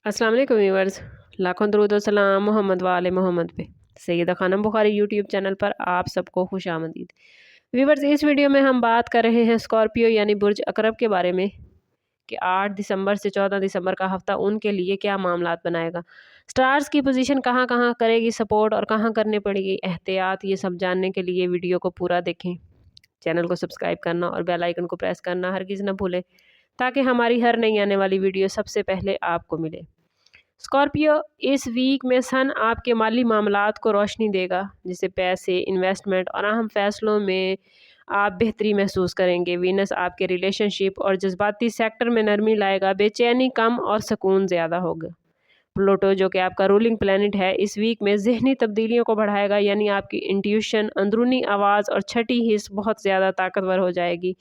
अस्सलाम वालेकुम व्यूअर्स, लाखों दरूद और सलाम मोहम्मद वाले मोहम्मद पे। सैयदा खानम बुखारी यूट्यूब चैनल पर आप सबको खुश आमदीद। व्यूअर्स, इस वीडियो में हम बात कर रहे हैं स्कॉर्पियो यानी बुर्ज अकरब के बारे में कि 8 दिसंबर से 14 दिसंबर का हफ्ता उनके लिए क्या मामलात बनाएगा। स्टार्स की पोजीशन कहाँ कहाँ करेगी सपोर्ट और कहाँ करनी पड़ेगी एहतियात, ये सब जानने के लिए वीडियो को पूरा देखें। चैनल को सब्सक्राइब करना और बेल आइकन को प्रेस करना हरगिज़ न भूलें, ताकि हमारी हर नई आने वाली वीडियो सबसे पहले आपको मिले। स्कॉर्पियो, इस वीक में सन आपके माली मामलात को रोशनी देगा, जिससे पैसे, इन्वेस्टमेंट और अहम फैसलों में आप बेहतरी महसूस करेंगे। वीनस आपके रिलेशनशिप और जज्बाती सेक्टर में नरमी लाएगा, बेचैनी कम और सुकून ज़्यादा होगा। प्लूटो, जो कि आपका रूलिंग प्लैनेट है, इस वीक में ज़हनी तब्दीलियों को बढ़ाएगा, यानी आपकी इंट्यूशन, अंदरूनी आवाज़ और छठी हिस्स बहुत ज़्यादा ताकतवर हो जाएगी।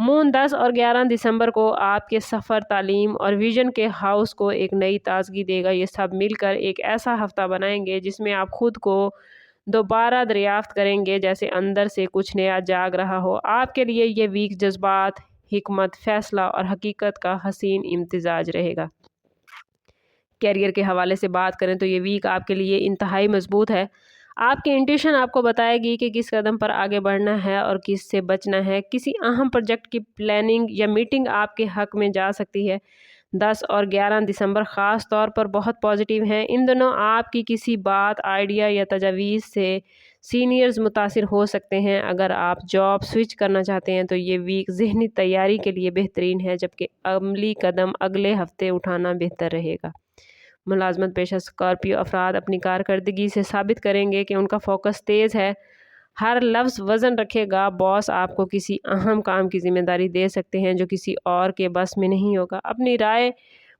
मून 10 और 11 दिसंबर को आपके सफ़र, तालीम और विजन के हाउस को एक नई ताजगी देगा। ये सब मिलकर एक ऐसा हफ्ता बनाएंगे जिसमें आप खुद को दोबारा दरियाफ्त करेंगे, जैसे अंदर से कुछ नया जाग रहा हो। आपके लिए ये वीक जज्बात, हिकमत, फैसला और हकीकत का हसीन इम्तिजाज रहेगा। कैरियर के हवाले से बात करें तो ये वीक आपके लिए इंतहाई मजबूत है। आपकी इंट्यूशन आपको बताएगी कि किस कदम पर आगे बढ़ना है और किस से बचना है। किसी अहम प्रोजेक्ट की प्लानिंग या मीटिंग आपके हक में जा सकती है। 10 और 11 दिसंबर ख़ास तौर पर बहुत पॉजिटिव हैं। इन दिनों आपकी किसी बात, आइडिया या तजावीज़ से सीनियर्स मुतासिर हो सकते हैं। अगर आप जॉब स्विच करना चाहते हैं तो ये वीक ज़हनी तैयारी के लिए बेहतरीन है, जबकि अमली कदम अगले हफ्ते उठाना बेहतर रहेगा। मुलाजमत पेशा स्कॉर्पियो अफराद अपनी कारकर्दगी से साबित करेंगे कि उनका फोकस तेज़ है, हर लफ्ज़ वज़न रखेगा। बॉस आपको किसी अहम काम की जिम्मेदारी दे सकते हैं जो किसी और के बस में नहीं होगा। अपनी राय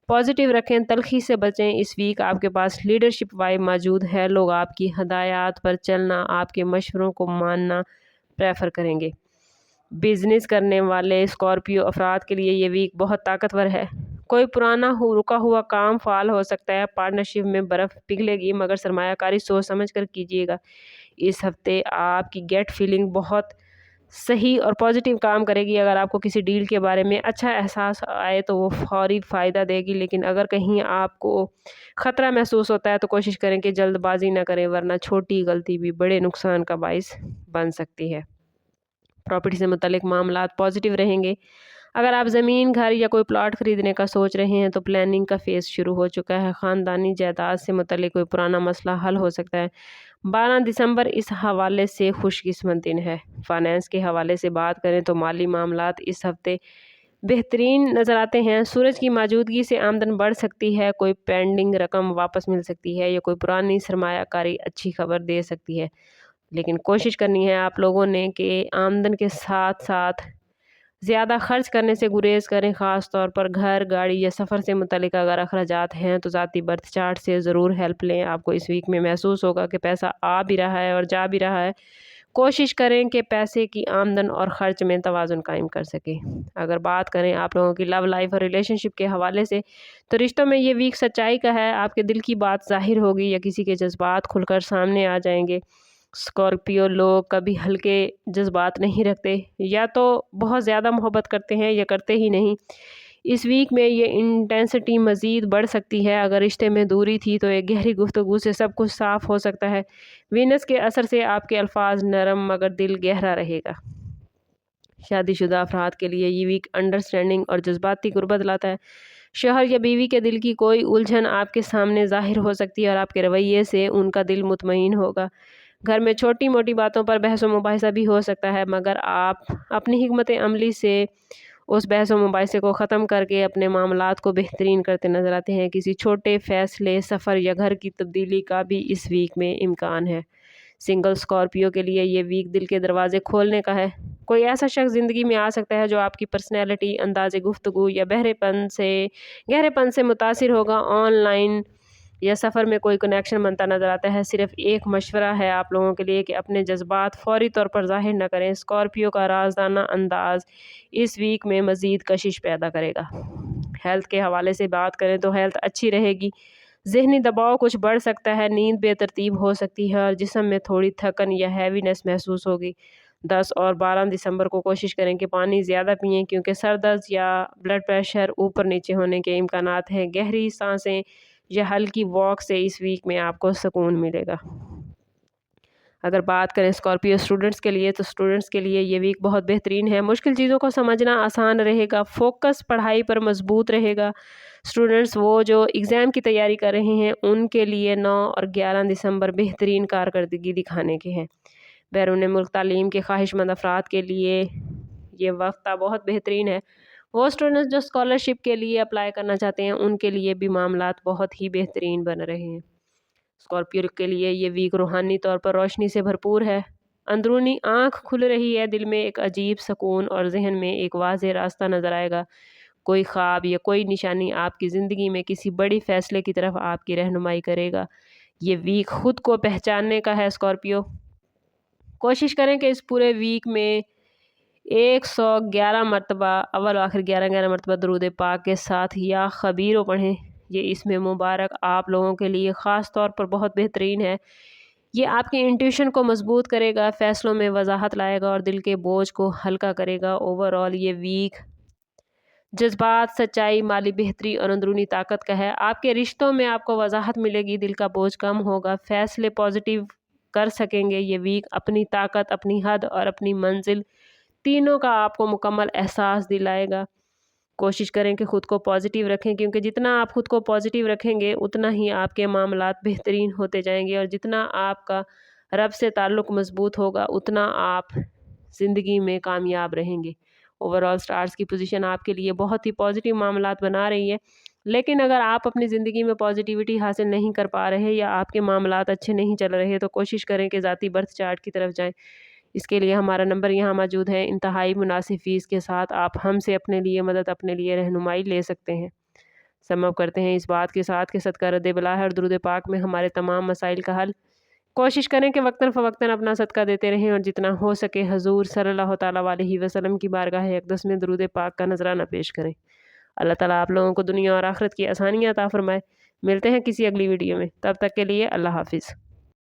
पॉजिटिव रखें, तलखी से बचें। इस वीक आपके पास लीडरशिप वाइब मौजूद है। लोग आपकी हदायत पर चलना, आपके मशवरों को मानना प्रेफर करेंगे। बिजनेस करने वाले स्कॉर्पियो अफराद के लिए ये वीक बहुत ताकतवर है। कोई पुराना रुका हुआ काम फाल हो सकता है, पार्टनरशिप में बर्फ़ पिघलेगी, मगर सरमायाकारी सोच समझ कर कीजिएगा। इस हफ्ते आपकी गेट फीलिंग बहुत सही और पॉजिटिव काम करेगी। अगर आपको किसी डील के बारे में अच्छा एहसास आए तो वो फौरी फ़ायदा देगी, लेकिन अगर कहीं आपको ख़तरा महसूस होता है तो कोशिश करें कि जल्दबाजी ना करें, वरना छोटी गलती भी बड़े नुकसान का बाइस बन सकती है। प्रॉपर्टी से मुतल्लिक मामलात पॉजिटिव रहेंगे। अगर आप ज़मीन, घर या कोई प्लॉट ख़रीदने का सोच रहे हैं तो प्लानिंग का फ़ेज़ शुरू हो चुका है। ख़ानदानी जायदाद से मुतल्लिक कोई पुराना मसला हल हो सकता है। 12 दिसंबर इस हवाले से खुशकिस्मत दिन है। फ़ाइनेंस के हवाले से बात करें तो माली मामलात इस हफ्ते बेहतरीन नज़र आते हैं। सूरज की मौजूदगी से आमदन बढ़ सकती है, कोई पेंडिंग रकम वापस मिल सकती है या कोई पुरानी सरमायाकारी अच्छी खबर दे सकती है। लेकिन कोशिश करनी है आप लोगों ने कि आमदन के साथ साथ ज़्यादा खर्च करने से गुरेज करें। ख़ास तौर पर घर, गाड़ी या सफ़र से मुतल्लिक अगर अखराजात हैं तो ज़ाती बर्थ चार्ट से ज़रूर हेल्प लें। आपको इस वीक में महसूस होगा कि पैसा आ भी रहा है और जा भी रहा है। कोशिश करें कि पैसे की आमदन और ख़र्च में तवाज़ुन कायम कर सकें। अगर बात करें आप लोगों की लव लाइफ और रिलेशनशिप के हवाले से तो रिश्तों में ये वीक सच्चाई का है। आपके दिल की बात ज़ाहिर होगी या किसी के जज्बात खुलकर सामने आ जाएंगे। स्कॉर्पियो लोग कभी हल्के जज्बात नहीं रखते, या तो बहुत ज़्यादा मोहब्बत करते हैं या करते ही नहीं। इस वीक में ये इंटेंसिटी मज़ीद बढ़ सकती है। अगर रिश्ते में दूरी थी तो एक गहरी गुफ्तगू से सब कुछ साफ़ हो सकता है। वीनस के असर से आपके अल्फाज नरम मगर दिल गहरा रहेगा। शादीशुदा अफराद के लिए ये वीक अंडरस्टैंडिंग और जज्बाती गुर्बत लाता है। शौहर या बीवी के दिल की कोई उलझन आपके सामने ज़ाहिर हो सकती है और आपके रवैये से उनका दिल मुतमईन होगा। घर में छोटी मोटी बातों पर बहस व मुबाहिसा भी हो सकता है, मगर आप अपनी हिकमत अमली से उस बहस व मुबाहिसे को ख़त्म करके अपने मामलात को बेहतरीन करते नज़र आते हैं। किसी छोटे फ़ैसले, सफ़र या घर की तब्दीली का भी इस वीक में इम्कान है। सिंगल स्कॉर्पियो के लिए ये वीक दिल के दरवाज़े खोलने का है। कोई ऐसा शख्स ज़िंदगी में आ सकता है जो आपकी पर्सनैलिटी, अंदाज़े गुफ्तगू या गहरेपन से मुतासिर होगा। ऑनलाइन या सफ़र में कोई कनेक्शन बनता नज़र आता है। सिर्फ एक मशवरा है आप लोगों के लिए कि अपने जज्बात फ़ौरी तौर पर ज़ाहिर न करें। स्कॉर्पियो का राजदाना अंदाज़ इस वीक में मज़ीद कशिश पैदा करेगा। हेल्थ के हवाले से बात करें तो हेल्थ अच्छी रहेगी। ज़हनी दबाव कुछ बढ़ सकता है, नींद बेतरतीब हो सकती है और जिस्म में थोड़ी थकन या हैवीनेस महसूस होगी। 10 اور 12 دسمبر کو کوشش کریں کہ پانی زیادہ پئیں، کیونکہ سر درد یا بلڈ پریشر اوپر نیچے ہونے کے امکانات ہیں۔ گہری سانسیں یا ہلکی واک سے اس ویک میں آپ کو سکون ملے گا۔ اگر بات کریں اسکارپیو اسٹوڈنٹس کے لیے، تو اسٹوڈنٹس کے لیے یہ ویک بہت بہترین ہے۔ مشکل چیزوں کو سمجھنا آسان رہے گا، فوکس پڑھائی پر مضبوط رہے گا۔ اسٹوڈنٹس وہ جو ایگزام کی تیاری کر رہے ہیں ان کے لیے 9 اور 11 دسمبر بہترین کارکردگی دکھانے کے ہیں۔ بیرون ملک تعلیم کے خواہش مند افراد کے لیے یہ وقت بہت بہترین ہے۔ وہ اسٹوڈنٹس جو اسکالرشپ کے لیے اپلائی کرنا چاہتے ہیں ان کے لیے بھی معاملات بہت ہی بہترین بن رہے ہیں۔ اسکارپیو کے لیے یہ ویک روحانی طور پر روشنی سے بھرپور ہے۔ اندرونی آنکھ کھل رہی ہے، دل میں ایک عجیب سکون اور ذہن میں ایک واضح راستہ نظر آئے گا۔ کوئی خواب یا کوئی نشانی آپ کی زندگی میں کسی بڑی فیصلے کی طرف آپ کی رہنمائی کرے گا۔ یہ ویک خود کو پہچاننے کا ہے۔ اسکارپیو کوشش کریں کہ اس پورے ویک میں 111 مرتبہ اول آخر 11 مرتبہ درود پاک کے ساتھ یا خبیرو پڑھیں۔ یہ اس میں مبارک آپ لوگوں کے لیے خاص طور پر بہت بہترین ہے۔ یہ آپ کی انٹیویشن کو مضبوط کرے گا، فیصلوں میں وضاحت لائے گا اور دل کے بوجھ کو ہلکا کرے گا۔ اوورآل یہ ویک جذبات، سچائی، مالی بہتری اور اندرونی طاقت کا ہے۔ آپ کے رشتوں میں آپ کو وضاحت ملے گی، دل کا بوجھ کم ہوگا، فیصلے پازیٹیو کر سکیں گے۔ یہ ویک اپنی طاقت، اپنی حد اور اپنی منزل تینوں کا آپ کو مکمل احساس دلائے گا۔ کوشش کریں کہ خود کو پازیٹیو رکھیں، کیونکہ جتنا آپ خود کو پازیٹیو رکھیں گے اتنا ہی آپ کے معاملات بہترین ہوتے جائیں گے، اور جتنا آپ کا رب سے تعلق مضبوط ہوگا اتنا آپ زندگی میں کامیاب رہیں گے۔ اوورآل سٹارز کی پوزیشن آپ کے لیے بہت ہی پازیٹیو معاملات بنا رہی ہے، لیکن اگر آپ اپنی زندگی میں پازیٹیوٹی حاصل نہیں کر پا رہے یا آپ کے معاملات اچھے نہیں چل رہے تو کوشش کریں کہ ذاتی برتھ چارٹ کی طرف جائیں۔ اس کے لیے ہمارا نمبر یہاں موجود ہے، انتہائی مناسب فیس کے ساتھ آپ ہم سے اپنے لیے مدد، اپنے لیے رہنمائی لے سکتے ہیں۔ سم اپ کرتے ہیں اس بات کے ساتھ کہ صدقہ رد بلا ہے اور درود پاک میں ہمارے تمام مسائل کا حل۔ کوشش کریں کہ وقتاً فوقتاً اپنا صدقہ دیتے رہیں اور جتنا ہو سکے حضور صلی اللہ تعالیٰ علیہ وسلم کی بارگاہ اقدس میں درود پاک کا نذرانہ پیش کریں۔ اللہ تعالیٰ آپ لوگوں کو دنیا اور آخرت کی آسانیاں عطا فرمائے۔ ملتے ہیں کسی اگلی ویڈیو میں، تب تک کے لیے اللہ حافظ۔